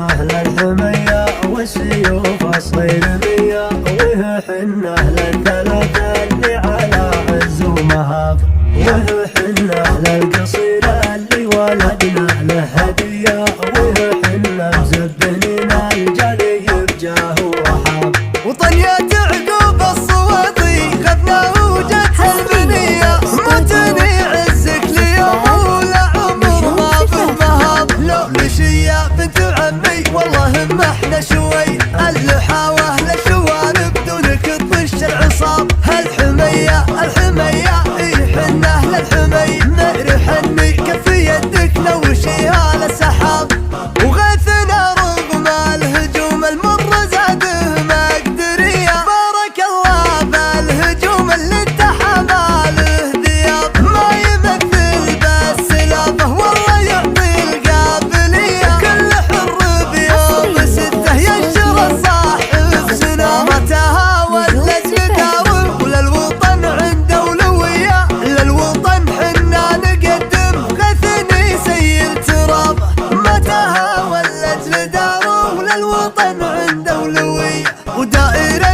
أهل الحمية والسيوف الصيرمية، وه حنا أهل الثلاثة اللي على عز ومهاب، وه حنا أهل القصيرة اللي ولدنا له هدية، وه حنا مزبنين الجلي بجاه وحاب. وطن يا تعقوب الصويطي خذنا وجدت المنية، متني عزك ليوم ولا عمر ما به مهاب. لو لشيا بنت عمي والله ما احنا شوي، اللحاوة للشوارب دونك تطش العصاب. هالحمية الحمية اي حنا اهل الحمي، مرحني كف يدك لو شيها للسحاب. وغيثنا رغم الهجوم المر زاده مقدرية، بارك الله بالهجوم اللي اتحمى له ذياب. ما يمثل بس لافه والله يعطي القابلية، كل حر بيوم سته ينشر الصاحب سنة. ما تهاون لجداره وللوطن عنده أولوية، للوطن حنا نقدم غثني سيل تراب. ما تهاون لجداره وللوطن عنده أولوية، ودائرة